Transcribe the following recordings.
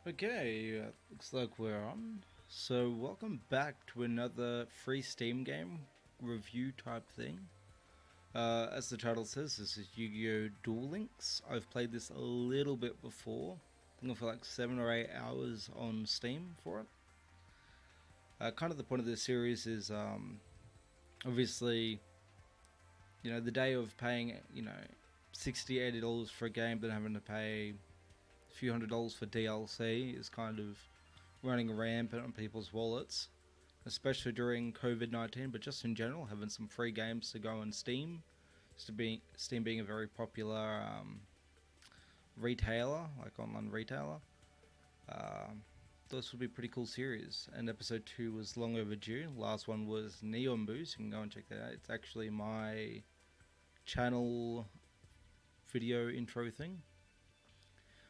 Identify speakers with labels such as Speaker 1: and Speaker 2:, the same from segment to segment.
Speaker 1: Okay, looks like we're on. So, welcome back to another free Steam game review type thing. As the title says, this is Yu-Gi-Oh! Duel Links. I've played this a little bit before. I think for like 7 or 8 hours on Steam for it. Kind of the point of this series is obviously, the day of paying, $60, $80 for a game, then having to pay a few $100s for DLC is kind of running rampant on people's wallets, especially during COVID-19, but just in general, having some free games to go on Steam. Steam being a very popular retailer, like online retailer. Um, this would be a pretty cool series. And episode 2 was long overdue. Last one was Neon Boost. You can go and check that out. It's actually my channel video intro thing.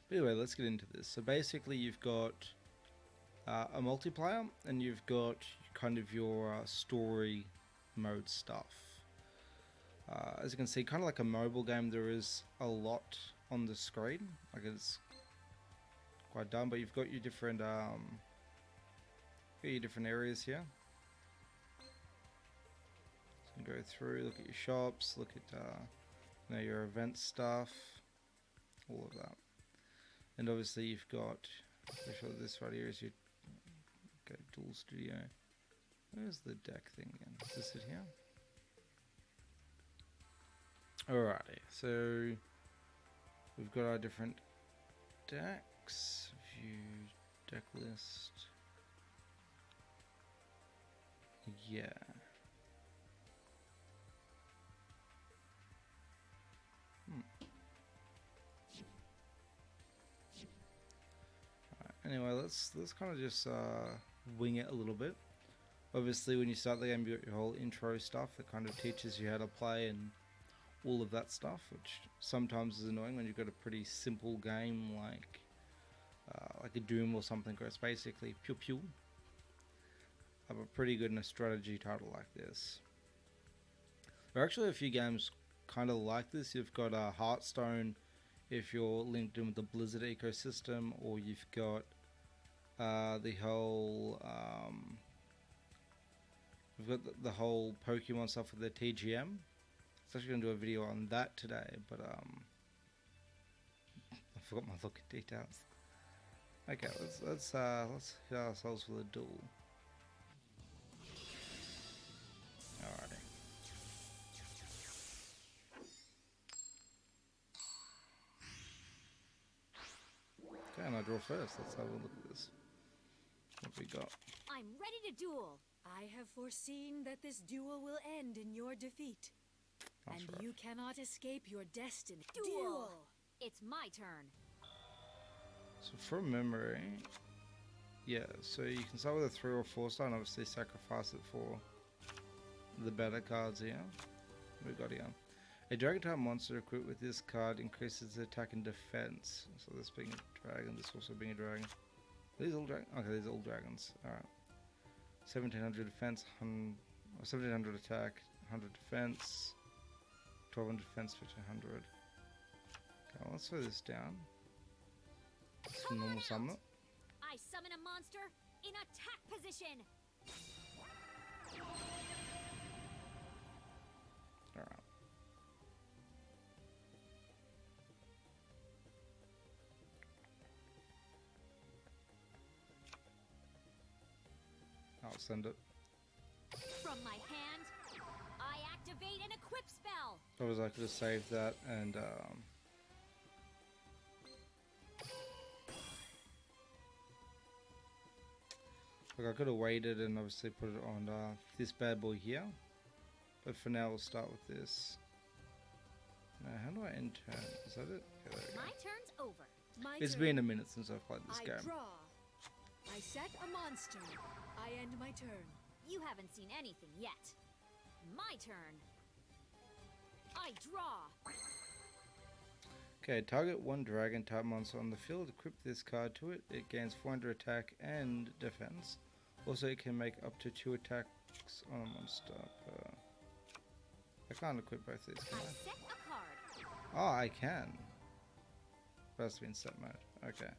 Speaker 1: But anyway, let's get into this. So basically, you've got a multiplayer, and you've got kind of your story mode stuff. As you can see, kind of like a mobile game, there is a lot on the screen. Like it's quite done, but you've got your different areas here. So you can go through, look at your shops, look at your event stuff, all of that. And obviously you've got, I'm sure this right here is your Dual Studio. Where's the deck thing again? Is this it here? Alrighty, so we've got our different decks. View deck list. Yeah. Anyway, let's kind of just wing it a little bit. Obviously, when you start the game, you got your whole intro stuff that kind of teaches you how to play and all of that stuff, which sometimes is annoying when you've got a pretty simple game like a Doom or something, where it's basically pew pew. But pretty good in a strategy title like this. There are actually a few games kind of like this. You've got Hearthstone if you're linked in with the Blizzard ecosystem, or you've got the whole we've got the whole Pokemon stuff with the TGM. I was actually going to do a video on that today, but I forgot my look at details. Okay, let's hit ourselves with a duel. Alrighty. Okay, and I draw first. Let's have a look at this. What we got?
Speaker 2: I'm ready to duel. I have foreseen that this duel will end in your defeat.
Speaker 1: That's
Speaker 2: and
Speaker 1: right.
Speaker 2: you cannot escape your destiny.
Speaker 3: Duel! It's my turn.
Speaker 1: So from memory, yeah, so you can start with a 3 or 4 star and obviously sacrifice it for the better cards here. We got here. A dragon type monster equipped with this card increases attack and defense. So this being a dragon, this also being a dragon. Are these all dragons? Okay, these are all dragons. Alright. 1700 defense, 1700 attack, 100 defense, 1200 defense, 1500. Okay, well, let's throw this down. Just normal summon it.
Speaker 3: I summon a monster in attack position.
Speaker 1: Alright. I'll send it.
Speaker 3: From my hand, I activate an equip spell.
Speaker 1: Otherwise I could have saved that and look, I could have waited and obviously put it on this bad boy here. But for now we'll start with this. Now how do I end turn? Is that it? Okay, there we go.
Speaker 3: My turn's over.
Speaker 1: It's been a minute since I've played this
Speaker 2: I
Speaker 1: game.
Speaker 2: draw. I set a monster. I end my turn.
Speaker 3: You haven't seen anything yet. My turn. I draw.
Speaker 1: Okay, target one dragon type monster on the field. Equip this card to it. It gains 400 attack and defense. Also, it can make up to 2 attacks on a monster per... I can't equip both these, can
Speaker 3: I
Speaker 1: I?
Speaker 3: set a card.
Speaker 1: Oh, I can. But it's been set mode. Okay.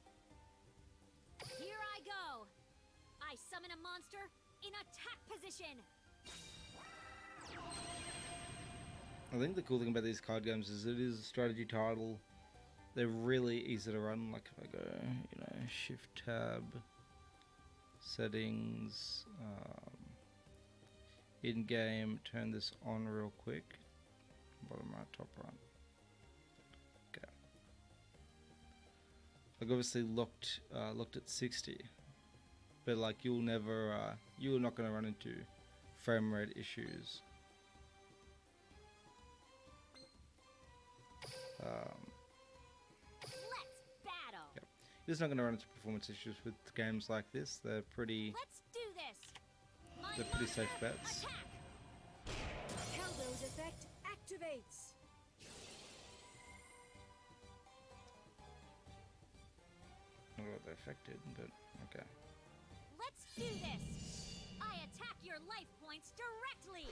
Speaker 3: summon a monster in attack position.
Speaker 1: I think the cool thing about these card games is it is a strategy title. They're really easy to run. Like if I go, Shift Tab, Settings, in game, turn this on real quick. Bottom right, top right. Okay. Like obviously looked at 60, but like you're not going to run into frame rate issues.
Speaker 3: Let's battle.
Speaker 1: Yep. You're just not going to run into performance issues with games like this. They're pretty.
Speaker 3: Let's do this.
Speaker 1: They're pretty safe bets.
Speaker 3: Attack.
Speaker 2: Caldo's effect activates.
Speaker 1: I don't know what they affected, but okay.
Speaker 3: Let's do this. I attack your life points directly.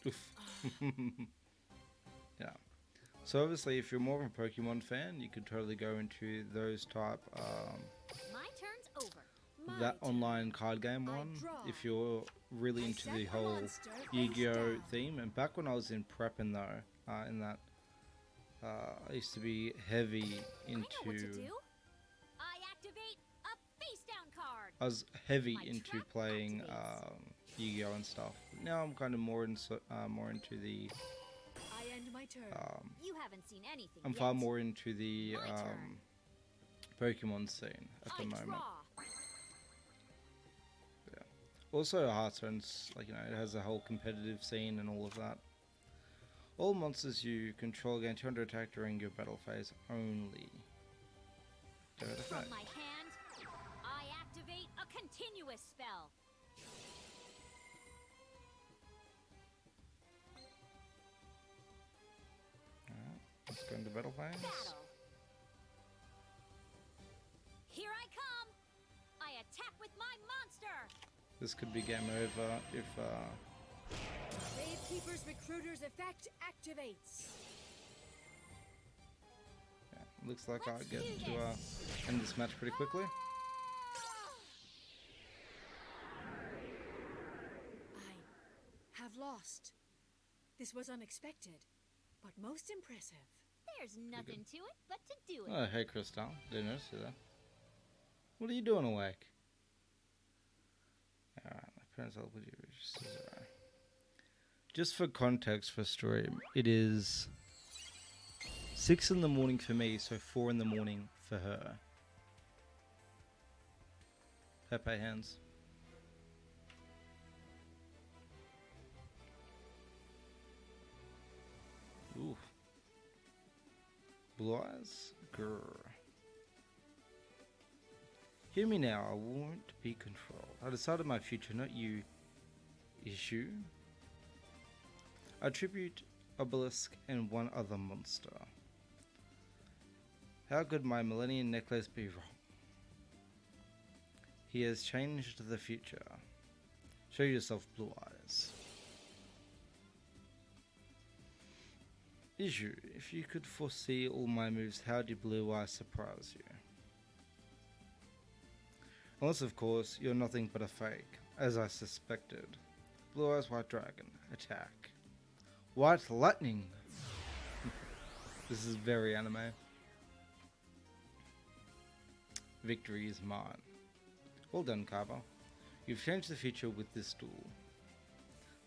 Speaker 1: Oof. Yeah. So obviously, if you're more of a Pokemon fan, you could totally go into those type.
Speaker 3: My turn's over.
Speaker 1: That online card game one, if you're really into the whole Yu-Gi-Oh theme. And back when I was in prep in that, I used to be heavy
Speaker 3: I know what to
Speaker 1: into.
Speaker 3: do. I activate a face down card.
Speaker 1: I was heavy
Speaker 3: My
Speaker 1: into
Speaker 3: trap
Speaker 1: playing
Speaker 3: activates.
Speaker 1: Yu-Gi-Oh and stuff. Now I'm kind of more into the.
Speaker 2: I end my turn.
Speaker 3: You haven't seen anything
Speaker 1: I'm
Speaker 3: yet.
Speaker 1: far more into the
Speaker 3: My turn.
Speaker 1: Pokemon scene at the
Speaker 3: I
Speaker 1: moment.
Speaker 3: draw.
Speaker 1: Also, Hearthstone's it has a whole competitive scene and all of that. All monsters you control gain 200 attack during your battle phase only. Direct
Speaker 3: From
Speaker 1: effect.
Speaker 3: my hand, I activate a continuous spell.
Speaker 1: Alright, let's go into battle phase.
Speaker 3: Battle. Here I come. I attack with my monster.
Speaker 1: This could be game over if
Speaker 2: Gravekeeper's Recruiter's effect activates.
Speaker 1: looks like I
Speaker 3: Let's
Speaker 1: get
Speaker 3: do
Speaker 1: to
Speaker 3: this.
Speaker 1: end this match pretty quickly.
Speaker 2: I have lost. This was unexpected, but most impressive.
Speaker 3: There's nothing to it but to do it.
Speaker 1: Oh, hey Crystal, didn't notice you there. What are you doing awake? Alright, my parents help with you. Just for context for stream, it is 6 in the morning for me, so 4 in the morning for her. Pepe hands. Ooh. Blue eyes? Grr. Hear me now, I won't be controlled. I decided my future, not you. Issue. I tribute Obelisk and one other monster. How could my Millennium Necklace be wrong? He has changed the future. Show yourself, Blue Eyes. Issue, if you could foresee all my moves, how did Blue Eyes surprise you? Unless, of course, you're nothing but a fake, as I suspected. Blue Eyes White Dragon, attack. White Lightning! This is very anime. Victory is mine. Well done, Kaba. You've changed the future with this duel.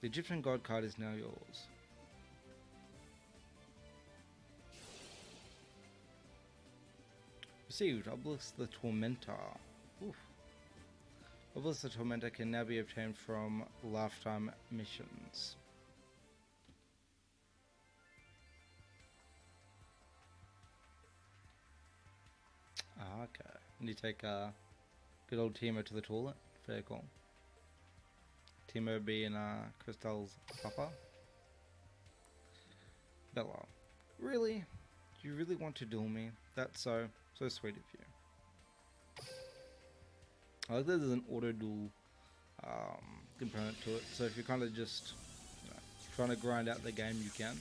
Speaker 1: The Egyptian God card is now yours. Received, Obelisk the Tormentor. Oof. Obelisk the Tormentor can now be obtained from lifetime missions. Ah, okay. And you take good old Timo to the toilet. Fair call. Timo being Crystal's papa. Bella. Really? You really want to duel me? That's so sweet of you. I like that there's an auto duel component to it. So if you're kind of just trying to grind out the game, you can.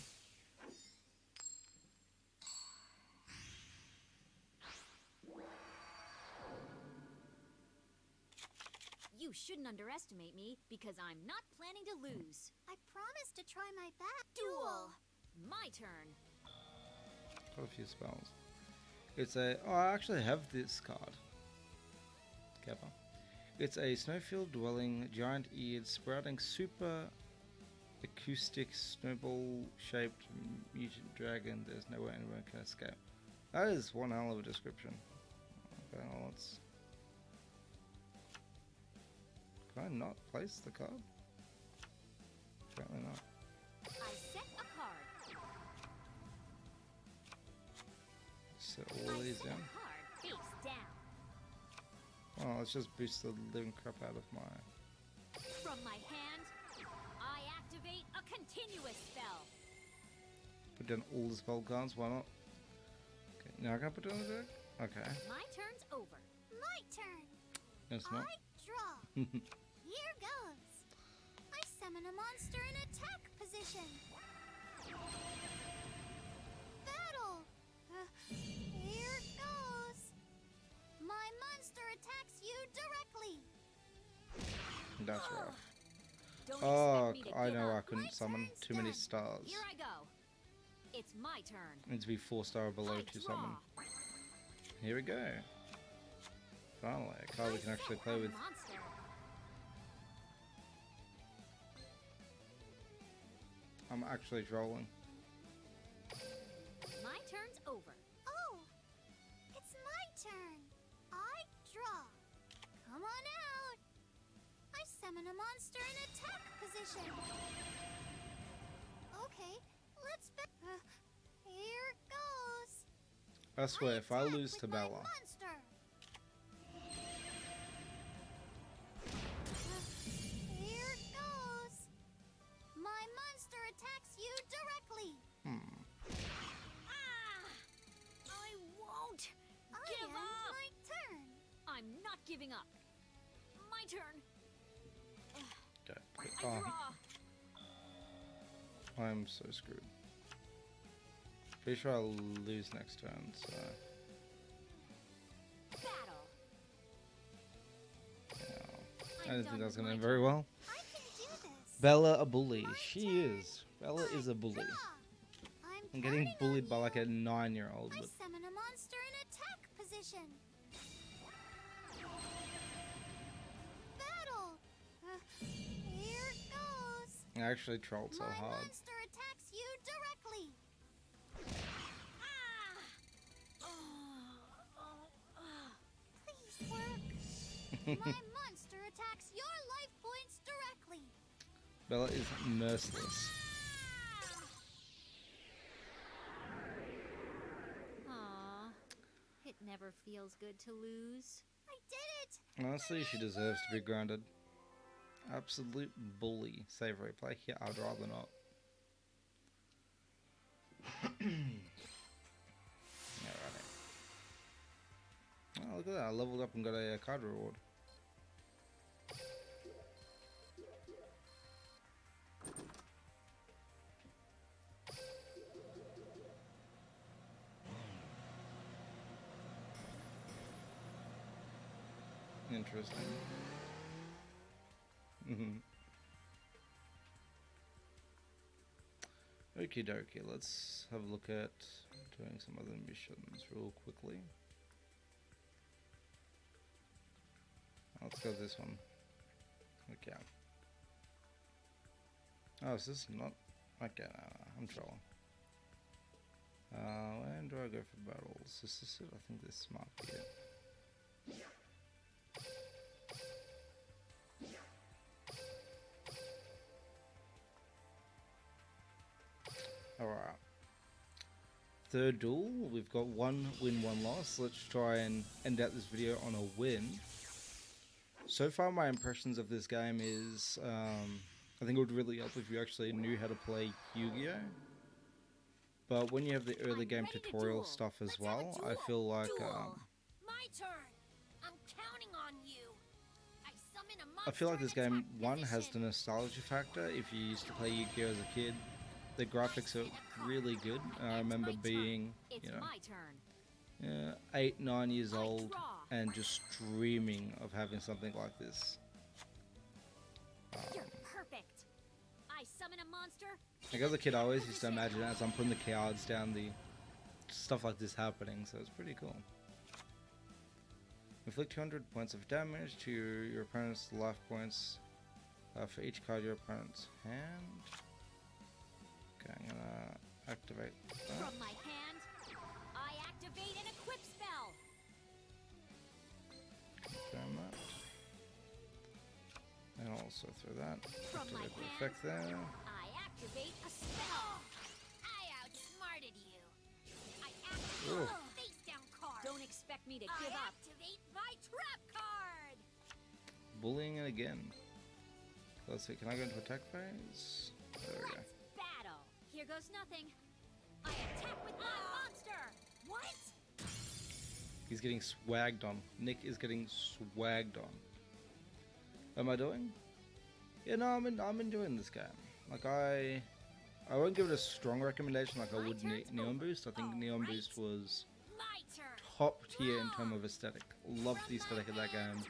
Speaker 3: shouldn't underestimate me, because I'm not planning to lose.
Speaker 4: I promise to try my best.
Speaker 3: Duel! My turn.
Speaker 1: Got a few spells. It's a... Oh, I actually have this card. Kappa. It's a snowfield dwelling, giant-eared, sprouting, super acoustic, snowball-shaped mutant dragon. There's no way anyone can escape. That is one hell of a description. Okay, well, let's... Can I not place the card? Apparently not.
Speaker 3: I set a card.
Speaker 1: Set all these down.
Speaker 3: Card face down.
Speaker 1: Well, let's just boost the living crap out of my...
Speaker 3: From my hand, I activate a continuous spell.
Speaker 1: Put down all the spell cards, why not? Okay, now I can put down the deck? Okay.
Speaker 3: My turn's over.
Speaker 4: My turn.
Speaker 1: No, it's not.
Speaker 4: I draw. Here goes. I summon a monster in attack position. Battle. Here goes. My monster attacks you directly.
Speaker 1: That's rough.
Speaker 3: Don't
Speaker 1: Oh,
Speaker 3: expect me to
Speaker 1: I
Speaker 3: give
Speaker 1: know I
Speaker 3: up.
Speaker 1: couldn't
Speaker 4: My
Speaker 1: summon
Speaker 4: turn's
Speaker 1: too many
Speaker 4: done.
Speaker 1: stars.
Speaker 3: Here I go. It's my turn.
Speaker 1: Needs to be 4-star or below
Speaker 3: I
Speaker 1: to
Speaker 3: draw.
Speaker 1: summon. Here we go. Finally, a card we can actually play with.
Speaker 3: Monster.
Speaker 1: I'm actually trolling.
Speaker 3: My turn's over.
Speaker 4: Oh, it's my turn. I draw. Come on out. I summon a monster in attack position. Okay, let's here goes.
Speaker 1: I swear, if I
Speaker 4: attack
Speaker 1: lose
Speaker 4: with
Speaker 1: to
Speaker 4: my
Speaker 1: Bella,
Speaker 4: monster. Here goes. My monster attacks you directly.
Speaker 3: I won't
Speaker 4: I
Speaker 3: give
Speaker 4: end
Speaker 3: up.
Speaker 4: my turn.
Speaker 3: I'm not giving up. My turn.
Speaker 1: okay.
Speaker 3: I
Speaker 1: Oh,
Speaker 3: draw.
Speaker 1: I'm so screwed. Pretty sure I'll lose next turn, so...
Speaker 3: Battle.
Speaker 1: Yeah. I
Speaker 3: I'm
Speaker 1: didn't think that was
Speaker 3: done
Speaker 1: going to
Speaker 3: with
Speaker 1: end
Speaker 3: my
Speaker 1: very well.
Speaker 4: I can do this.
Speaker 1: Bella, a bully.
Speaker 4: My
Speaker 1: She
Speaker 4: turn.
Speaker 1: is. Bella is a bully.
Speaker 4: Draw.
Speaker 1: I'm getting
Speaker 4: counting
Speaker 1: bullied
Speaker 4: on
Speaker 1: by
Speaker 4: you.
Speaker 1: like a 9-year-old,
Speaker 4: I
Speaker 1: but
Speaker 4: summon a monster in attack position. Battle. Here goes.
Speaker 1: I actually trolled so
Speaker 4: My
Speaker 1: hard.
Speaker 4: monster attacks you directly. Please work. My monster attacks your life points directly.
Speaker 1: Bella is merciless.
Speaker 3: Aw, it never feels good to lose.
Speaker 4: I did it.
Speaker 1: Honestly, she deserves to be grounded. Absolute bully. Save replay. Yeah, I'd rather not. Alright. Oh, look at that. I leveled up and got a card reward. Interesting. Okie dokie, let's have a look at doing some other missions real quickly. Let's go this one. Okay. Oh, is this not? Okay, no, I'm trolling. When do I go for battles? Is this it? I think this might be it. Alright. Third duel, we've got 1 win, 1 loss. Let's try and end out this video on a win. So far my impressions of this game is, I think it would really help if you actually knew how to play Yu-Gi-Oh! But when you have the early game tutorial stuff as well, I feel like,
Speaker 3: My turn. I'm counting on you. I summon a
Speaker 1: I feel like this
Speaker 3: monster in
Speaker 1: game,
Speaker 3: attack
Speaker 1: one, has the
Speaker 3: position.
Speaker 1: nostalgia factor. If you used to play Yu-Gi-Oh! As a kid, the graphics are really good. I remember
Speaker 3: It's my
Speaker 1: being,
Speaker 3: It's
Speaker 1: you know,
Speaker 3: my turn.
Speaker 1: 8, 9 years
Speaker 3: I
Speaker 1: old
Speaker 3: draw.
Speaker 1: and just dreaming of having something like this.
Speaker 3: You're perfect. I summon a monster.
Speaker 1: Like as a kid, I always used to imagine as I'm putting the cards down, the stuff like this happening, so it's pretty cool. Inflict 200 points of damage to your opponent's life points for each card your opponent's hand. Okay, I'm gonna activate that.
Speaker 3: From my hand, I activate an equip spell.
Speaker 1: Confirm that. And I'll also throw that.
Speaker 3: From my
Speaker 1: Activate the
Speaker 3: hand,
Speaker 1: effect there.
Speaker 3: I activate a spell.
Speaker 4: I outsmarted you.
Speaker 3: I
Speaker 1: Ooh.
Speaker 3: activate a face down card. Don't expect me to give
Speaker 4: I
Speaker 3: up.
Speaker 4: activate my trap card.
Speaker 1: Bullying it again. Let's see, can I go into attack phase? There we go.
Speaker 3: Let's battle. Here goes nothing. I attack with my monster. What?
Speaker 1: He's getting swagged on. Nick is getting swagged on. What am I doing? Yeah, no, I'm enjoying this game. Like I won't give it a strong recommendation like I would Neon Boost. I think Neon Boost was
Speaker 3: My turn.
Speaker 1: top tier in terms of aesthetic. Loved the aesthetic of that game.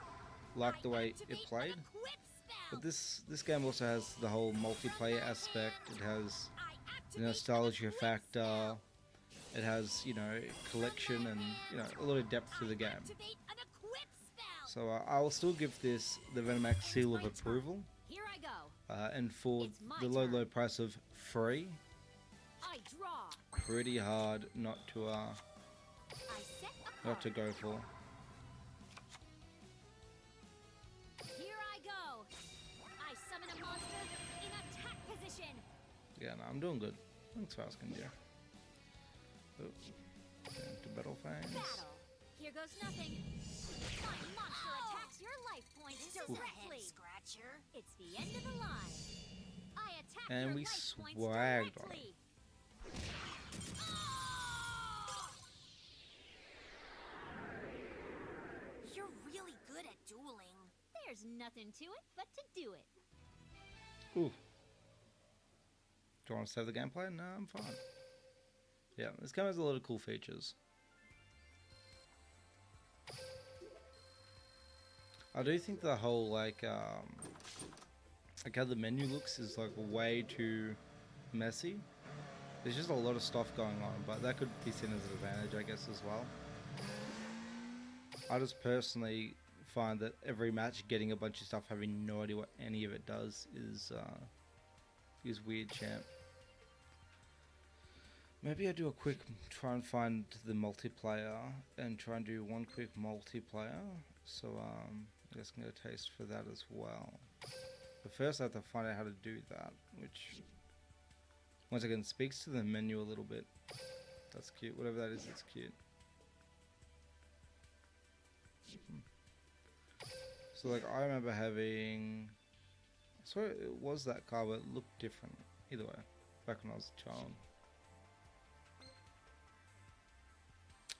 Speaker 1: Liked the way it played. But this game also has the whole multiplayer aspect. It has the nostalgia factor. It has, you know, collection and, you know, a lot of depth to the game. So I will still give this the Venomax seal of approval.
Speaker 3: Here I go.
Speaker 1: And for
Speaker 3: It's my
Speaker 1: the low
Speaker 3: turn.
Speaker 1: price of free,
Speaker 3: I draw.
Speaker 1: pretty hard not to
Speaker 3: I set a
Speaker 1: not to
Speaker 3: card.
Speaker 1: go for.
Speaker 3: Here I go. I summon a monster in attack position.
Speaker 1: Yeah, no, I'm doing good. Thanks for asking, dear. Oops. Into battle phase.
Speaker 3: Battle. Here goes nothing. My monster attacks your life points
Speaker 4: This is a
Speaker 3: directly.
Speaker 4: head scratcher.
Speaker 3: It's the end of the line. I attack
Speaker 1: And
Speaker 3: your
Speaker 1: we
Speaker 3: life points
Speaker 1: swagged on
Speaker 3: directly.
Speaker 4: You're really good at dueling.
Speaker 3: There's nothing to it but to do it.
Speaker 1: Ooh. Do you want to save the gameplay? No, I'm fine. Yeah, this game has a lot of cool features. I do think the whole like how the menu looks is like way too messy. There's just a lot of stuff going on, but that could be seen as an advantage, I guess, as well. I just personally find that every match getting a bunch of stuff, having no idea what any of it does, is weird, champ. Maybe I do a quick try and find the multiplayer and try and do one quick multiplayer. So I guess I can get a taste for that as well. But first I have to find out how to do that, which once again speaks to the menu a little bit. That's cute. Whatever that is, it's cute. So like I remember having, I swear it was that car, but it looked different. Either way, back when I was a child.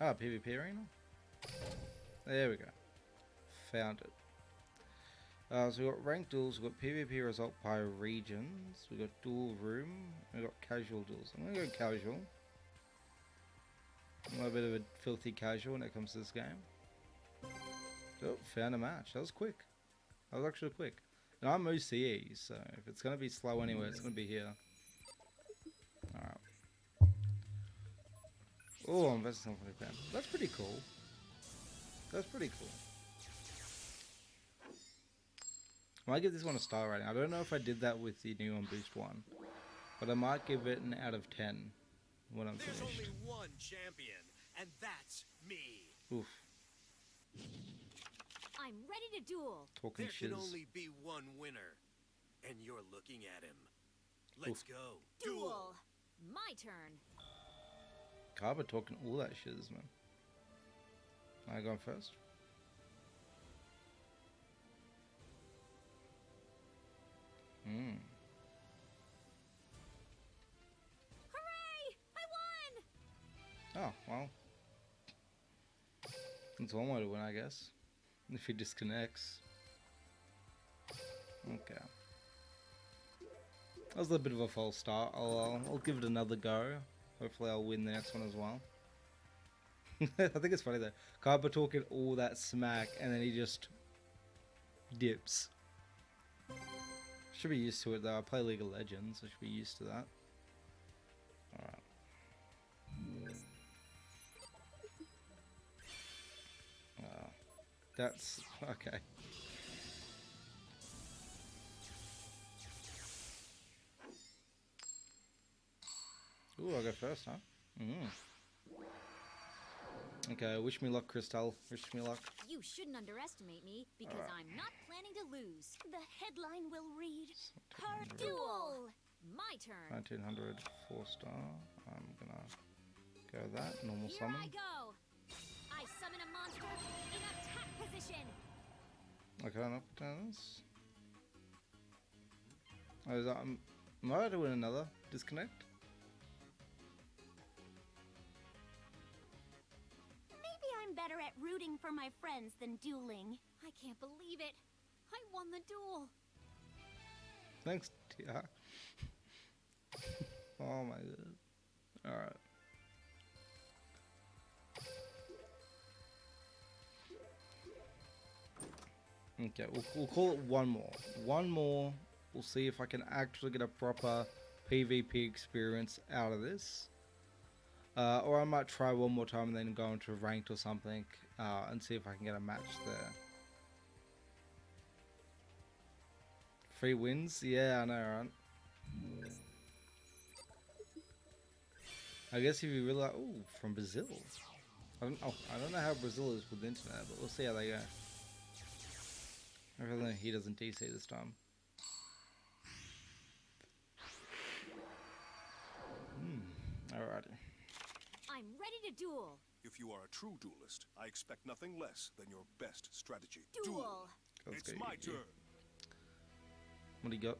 Speaker 1: Ah, PvP arena. There we go. Found it. So we got ranked duels, we got PvP result by regions, we got duel room, we got casual duels. I'm gonna go casual. I'm a bit of a filthy casual when it comes to this game. Oh, found a match. That was quick. That was actually quick. And I'm OCE, so if it's gonna be slow anywhere, it's gonna be here. Alright. Oh, I'm investing something like that. That's pretty cool. That's pretty cool. I might give this one a star rating. I don't know if I did that with the Neon Boost one, but I might give it an out of 10 when I'm
Speaker 5: There's
Speaker 1: finished.
Speaker 5: only one champion, and that's me.
Speaker 1: Oof,
Speaker 3: I'm ready to duel.
Speaker 1: talking
Speaker 5: There
Speaker 1: shiz.
Speaker 5: can only be one winner, and you're looking at him. Let's go.
Speaker 3: Duel. My turn.
Speaker 1: Carver talking all that shiz, man. Am I going first? Hmm.
Speaker 3: Hooray! I won!
Speaker 1: Oh, well. That's one way to win, I guess. If he disconnects. Okay. That was a bit of a false start. I'll give it another go. Hopefully I'll win the next one as well. I think it's funny though. Carver talking all that smack and then he just dips. Should be used to it though. I play League of Legends, so I should be used to that. Alright. That's okay. Ooh, I'll go first, huh? Okay, wish me luck, Crystal. Wish me luck.
Speaker 3: You shouldn't underestimate me, because I'm not planning to lose.
Speaker 4: The headline will read,
Speaker 3: Her duel! My turn.
Speaker 1: 1900, 4-star. I'm gonna go that. Normal
Speaker 3: Here
Speaker 1: summon.
Speaker 3: I go. I summon a monster in attack position.
Speaker 1: Okay, enough turns. Oh, is that, am I doing another disconnect?
Speaker 4: maybe I'm better at rooting for my friends than dueling.
Speaker 3: I can't believe it. I won the duel.
Speaker 1: Thanks, Tia. Oh my god. Alright. Okay, we'll call it one more. One more. We'll see if I can actually get a proper PvP experience out of this. Or I might try one more time and then go into ranked or something and see if I can get a match there. 3 wins? Yeah, I know, right? I guess if you really like, ooh, from Brazil. I don't know how Brazil is with the internet, but we'll see how they go. Hopefully he doesn't DC this time. Alrighty.
Speaker 3: I'm ready to duel.
Speaker 6: If you are a true duelist, I expect nothing less than your best strategy.
Speaker 3: Duel.
Speaker 1: Let's
Speaker 6: It's
Speaker 1: go,
Speaker 6: my
Speaker 1: you.
Speaker 6: turn.
Speaker 1: What do you got?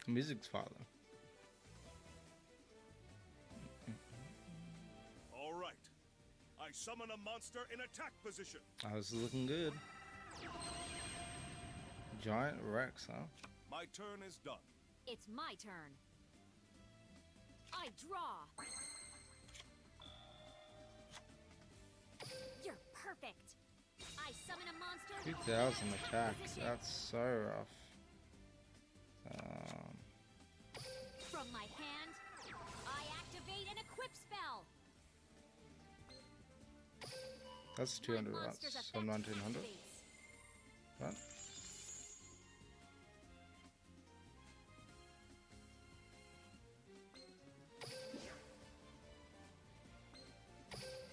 Speaker 1: The music's fire though.
Speaker 6: All right. I summon a monster in attack position.
Speaker 1: Oh, this is looking good. Giant Rex, huh?
Speaker 6: My turn is done.
Speaker 3: It's my turn. I draw. You're perfect. I summon a monster.
Speaker 1: 2000
Speaker 3: in
Speaker 1: attack.
Speaker 3: position.
Speaker 1: That's so rough.
Speaker 3: From my hand, I activate an equip spell.
Speaker 1: That's
Speaker 3: My
Speaker 1: 200
Speaker 3: monster's
Speaker 1: rats.
Speaker 3: effect
Speaker 1: So 1900.
Speaker 3: activates.
Speaker 1: Right?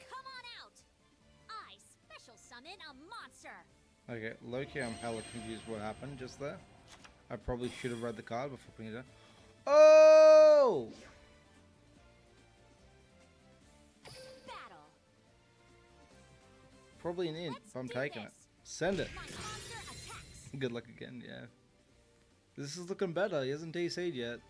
Speaker 3: Come on out. I special summon a monster.
Speaker 1: Okay, Loki, I'm hella confused what happened just there. I probably should have read the card before putting it down. Oh!
Speaker 3: Battle.
Speaker 1: Probably an int,
Speaker 3: Let's
Speaker 1: but I'm
Speaker 3: do
Speaker 1: taking it.
Speaker 3: this.
Speaker 1: Send it.
Speaker 3: My monster attacks.
Speaker 1: Good luck again, yeah. This is looking better. He hasn't DC'd yet.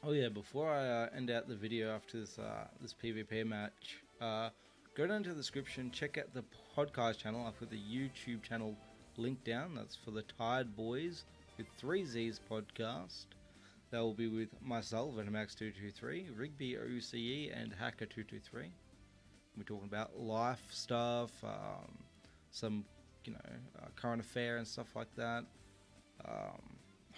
Speaker 1: Oh yeah, before I end out the video after this this PvP match, go down to the description, check out the podcast channel. I've got the YouTube channel linked down. That's for the Tired Boys with 3 Z's podcast. That will be with myself, Venomax223, Rigby OCE, and Hacker223. We're talking about life stuff, some current affair and stuff like that.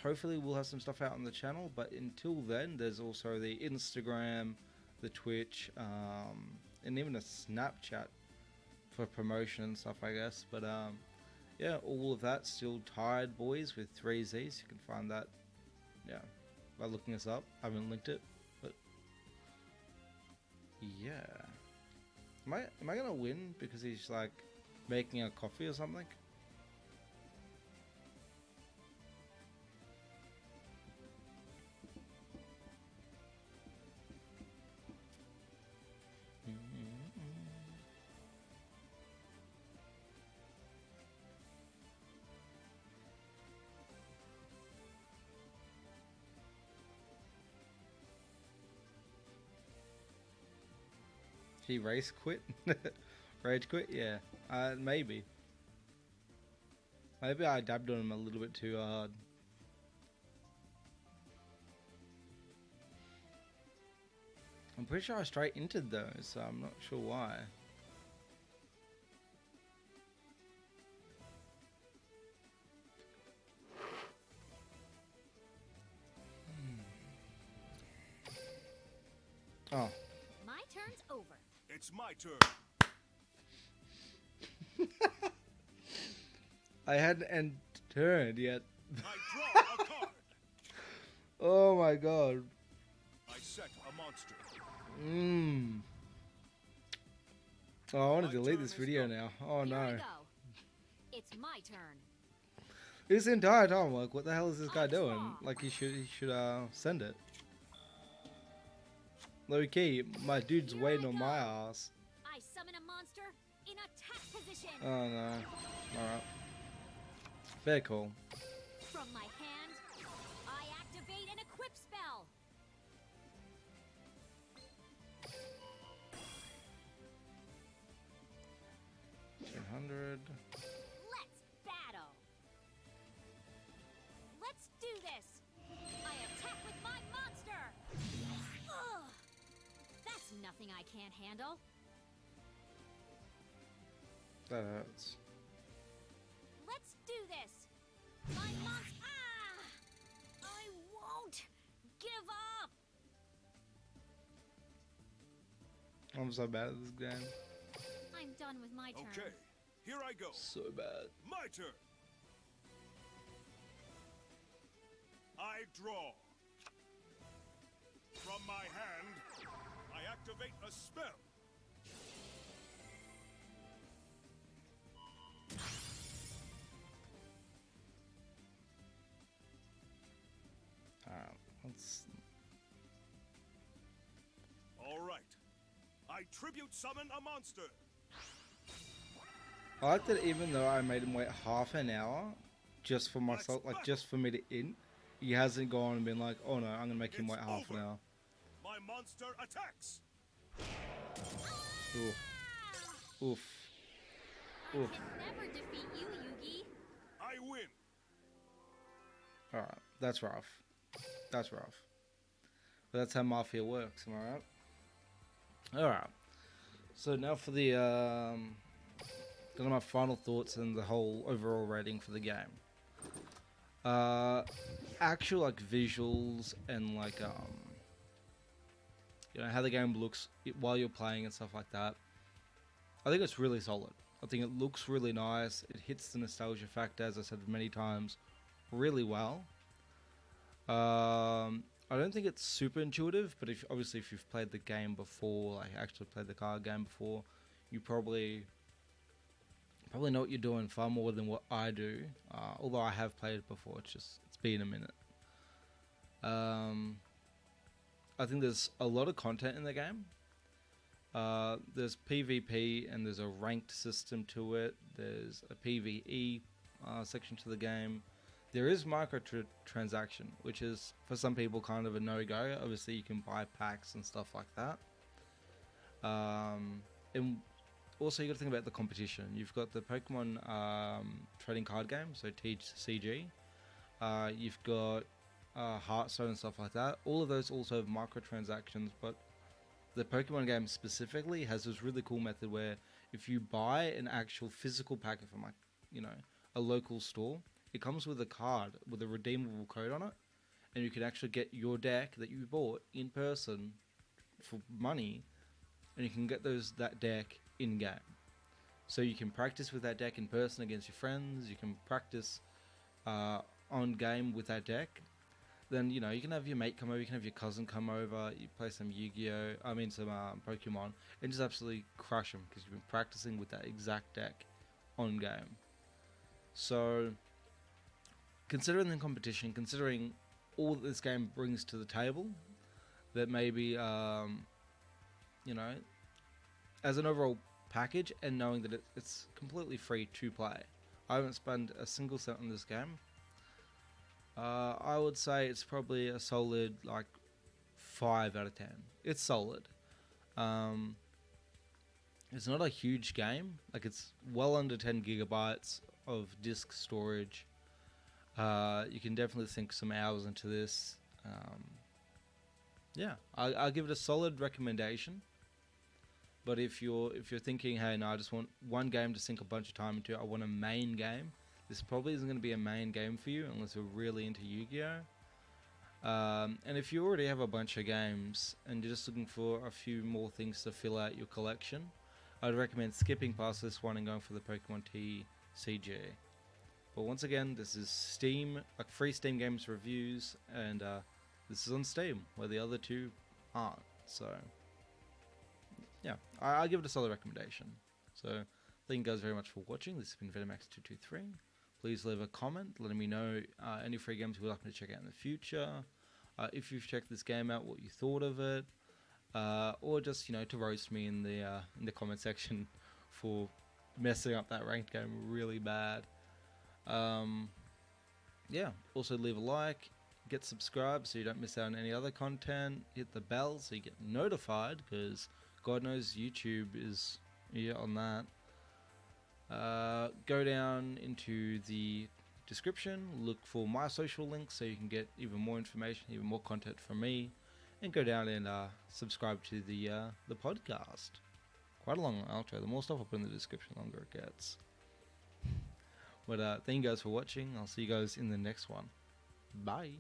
Speaker 1: Hopefully we'll have some stuff out on the channel, but until then there's also the Instagram, the Twitch, and even a Snapchat for promotion and stuff, I guess. But yeah, all of that still Tired Boys with 3 Z's. You can find that, yeah, by looking us up. I haven't linked it, but yeah. Am I gonna win because he's like making a coffee or something? He race quit? Rage quit? Yeah. Maybe. Maybe I dabbed on him a little bit too hard. I'm pretty sure I straight entered those, so I'm not sure why. Oh.
Speaker 3: My turn's over.
Speaker 6: It's my turn.
Speaker 1: I hadn't turned yet.
Speaker 6: I draw a card.
Speaker 1: Oh my god.
Speaker 6: I set a monster.
Speaker 1: Oh, I want to
Speaker 6: My
Speaker 1: delete
Speaker 6: turn
Speaker 1: this
Speaker 6: is
Speaker 1: video
Speaker 6: done.
Speaker 1: now. Oh
Speaker 3: Here
Speaker 1: no.
Speaker 3: we go. It's my turn.
Speaker 1: This entire time, like, what the hell is this guy
Speaker 3: I
Speaker 1: doing?
Speaker 3: draw.
Speaker 1: Like, he should send it. Low key, my dude's
Speaker 3: Here
Speaker 1: waiting
Speaker 3: I
Speaker 1: on
Speaker 3: go.
Speaker 1: my ass.
Speaker 3: I summon a monster in attack position.
Speaker 1: Oh no. Alright. Fair call.
Speaker 3: From my hand, I activate an equip spell.
Speaker 1: 200.
Speaker 3: Let's battle. Let's do this. I attack with my monster. Ugh. That's nothing I can't handle.
Speaker 1: That hurts.
Speaker 3: Let's do this. My monster. Ah! I won't give up.
Speaker 1: I'm so bad at this game.
Speaker 3: I'm done with my turn.
Speaker 6: Okay, here I go.
Speaker 1: So bad.
Speaker 6: My turn. I draw. From my hand, I activate a spell.
Speaker 1: Let's.
Speaker 6: All right. I tribute summon a monster.
Speaker 1: I like that even though I made him wait half an hour just for myself, like just for me to int, he hasn't gone and been like, oh no, I'm gonna make him
Speaker 6: It's
Speaker 1: wait half an
Speaker 6: over.
Speaker 1: hour.
Speaker 6: My monster attacks.
Speaker 1: Oof. Oof.
Speaker 3: I
Speaker 1: Oof.
Speaker 3: can never defeat you, Yugi.
Speaker 6: I win.
Speaker 1: Alright, that's rough. That's rough. But that's how Mafia works, am I right? Alright. So now for the kind of my final thoughts and the whole overall rating for the game. Actual like visuals and like you know how the game looks while you're playing and stuff like that. I think it's really solid. I think it looks really nice. It hits the nostalgia factor, as I said many times, really well. I don't think it's super intuitive, but obviously if you've played the game before, like actually played the card game before, you probably know what you're doing far more than what I do. Although I have played it before, it's been a minute. I think there's a lot of content in the game. There's PvP and there's a ranked system to it. There's a PvE section to the game. There is microtransaction, which is for some people kind of a no-go. Obviously, you can buy packs and stuff like that. And also, you got to think about the competition. You've got the Pokemon trading card game, so TCG. You've got Hearthstone and stuff like that. All of those also have microtransactions, but the Pokemon game specifically has this really cool method where if you buy an actual physical packet from like, you know, a local store, it comes with a card with a redeemable code on it, and you can actually get your deck that you bought in person for money, and you can get that deck in game. So you can practice with that deck in person against your friends. You can practice on game with that deck. Then you know you can have your mate come over, you can have your cousin come over. You play some Yu-Gi-Oh, some Pokemon, and just absolutely crush them because you've been practicing with that exact deck on game. So, considering the competition, considering all that this game brings to the table, that maybe, you know, as an overall package, and knowing that it's completely free to play. I haven't spent a single cent on this game. I would say it's probably a solid, like, 5 out of 10. It's solid. It's not a huge game. Like, it's well under 10 gigabytes of disk storage. You can definitely sink some hours into this. Yeah, I'll give it a solid recommendation. But if you're thinking, hey, no, I just want one game to sink a bunch of time into, I want a main game, this probably isn't going to be a main game for you unless you're really into Yu-Gi-Oh! And if you already have a bunch of games and you're just looking for a few more things to fill out your collection, I'd recommend skipping past this one and going for the Pokemon TCG. But once again, this is Steam, like free Steam games reviews, and this is on Steam, where the other two aren't. So, yeah, I'll give it a solid recommendation. So, thank you guys very much for watching. This has been VenomX223. Please leave a comment letting me know any free games you would like me to check out in the future. If you've checked this game out, what you thought of it. Or just, to roast me in the comment section for messing up that ranked game really bad. Yeah, also leave a like, get subscribed so you don't miss out on any other content, hit the bell so you get notified, because God knows YouTube is on that. Go down into the description, look for my social links so you can get even more information, even more content from me, and go down and subscribe to the podcast. Quite a long outro. The more stuff I put in the description, the longer it gets. But thank you guys for watching. I'll see you guys in the next one. Bye.